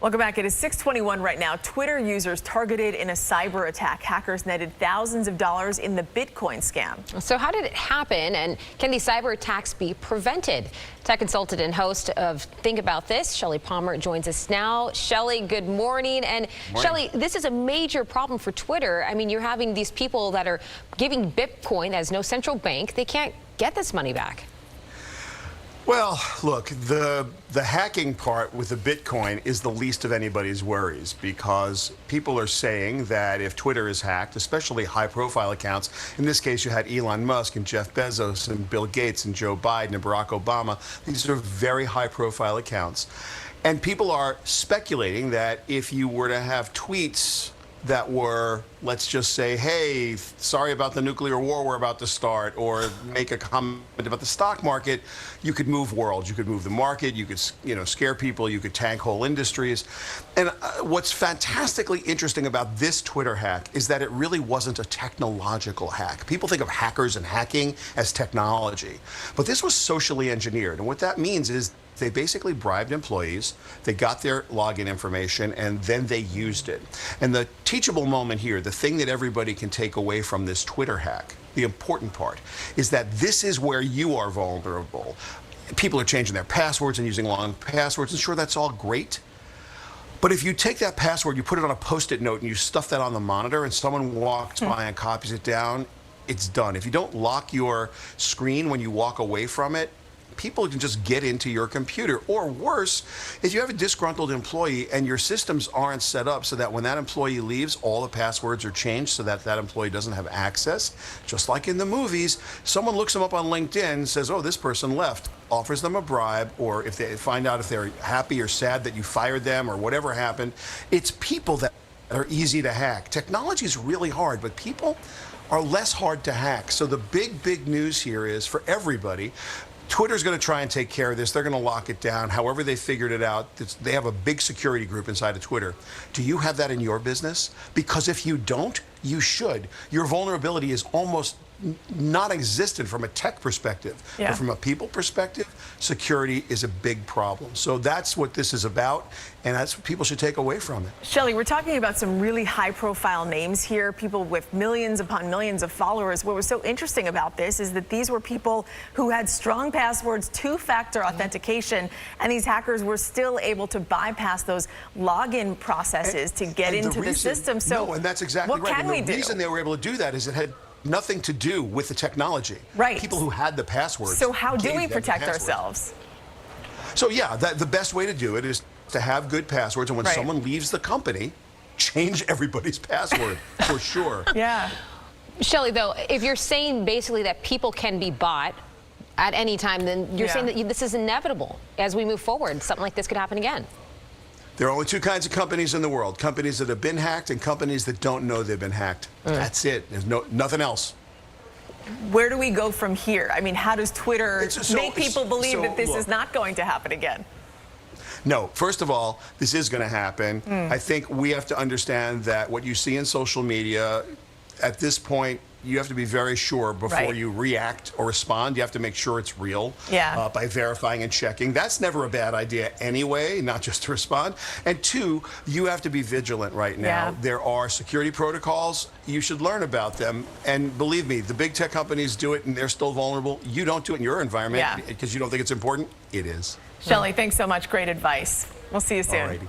Welcome back. It is 6:21 right now. Twitter users targeted in a cyber attack. Hackers netted thousands of dollars in the Bitcoin scam. So how did it happen, and can these cyber attacks be prevented? Tech consultant and host of Think About This, Shelly Palmer, joins us now. Shelly, good morning. And Shelly, this is a major problem for Twitter. I mean, you're having these people that are giving Bitcoin as no central bank. They can't get this money back. Well, look, the hacking part with the Bitcoin is the least of anybody's worries, because people are saying that if Twitter is hacked, especially high-profile accounts, in this case you had Elon Musk and Jeff Bezos and Bill Gates and Joe Biden and Barack Obama. These are very high-profile accounts. And people are speculating that if you were to have tweets that were, let's just say, hey, sorry about the nuclear war we're about to start, or make a comment about the stock market, you could move worlds, you could move the market, you could, scare people, you could tank whole industries. And what's fantastically interesting about this Twitter hack is that it really wasn't a technological hack. People think of hackers and hacking as technology, but this was socially engineered. And what that means is they basically bribed employees, they got their login information, and then they used it. And the teachable moment here, the thing that everybody can take away from this Twitter hack, the important part, is that this is where you are vulnerable. People are changing their passwords and using long passwords, and sure, that's all great. But if you take that password, you put it on a Post-it note, and you stuff that on the monitor, and someone walks by and copies it down, it's done. If you don't lock your screen when you walk away from it, people can just get into your computer. Or worse, if you have a disgruntled employee and your systems aren't set up so that when that employee leaves, all the passwords are changed so that that employee doesn't have access, just like in the movies, someone looks them up on LinkedIn, says, oh, this person left, offers them a bribe, or if they find out if they're happy or sad that you fired them or whatever happened. It's people that are easy to hack. Technology is really hard, but people are less hard to hack. So the big news here is, for everybody, Twitter's going to try and take care of this. They're going to lock it down. However they figured it out, they have a big security group inside of Twitter. Do you have that in your business? Because if you don't, you should. Your vulnerability is almost non-existent from a tech perspective. Yeah. But from a people perspective, security is a big problem. So that's what this is about, and that's what people should take away from it. Shelly, we're talking about some really high-profile names here, people with millions upon millions of followers. What was so interesting about this is that these were people who had strong passwords, two-factor authentication, and these hackers were still able to bypass those login processes to get into the system. So no, and that's exactly right. What can we do? The reason they were able to do that is it had nothing to do with the technology. Right. People who had the passwords. So how do we protect ourselves? So yeah, the best way to do it is to have good passwords, and when someone leaves the company, change everybody's password for sure. Yeah. Shelly, though, if you're saying basically that people can be bought at any time, then you're saying that this is inevitable as we move forward. Something like this could happen again. There are only two kinds of companies in the world: companies that have been hacked and companies that don't know they've been hacked. That's it. There's nothing else. Where do we go from here? I mean, how does Twitter make people believe that this is not going to happen again? No, first of all, this is going to happen. I think we have to understand that what you see in social media, at this point, you have to be very sure before you react or respond. You have to make sure it's real by verifying and checking. That's never a bad idea anyway, not just to respond. And two, you have to be vigilant right now. There are security protocols. You should learn about them. And believe me, the big tech companies do it and they're still vulnerable. You don't do it in your environment because you don't think it's important. It is. Shelly, thanks so much. Great advice. We'll see you soon. Alrighty.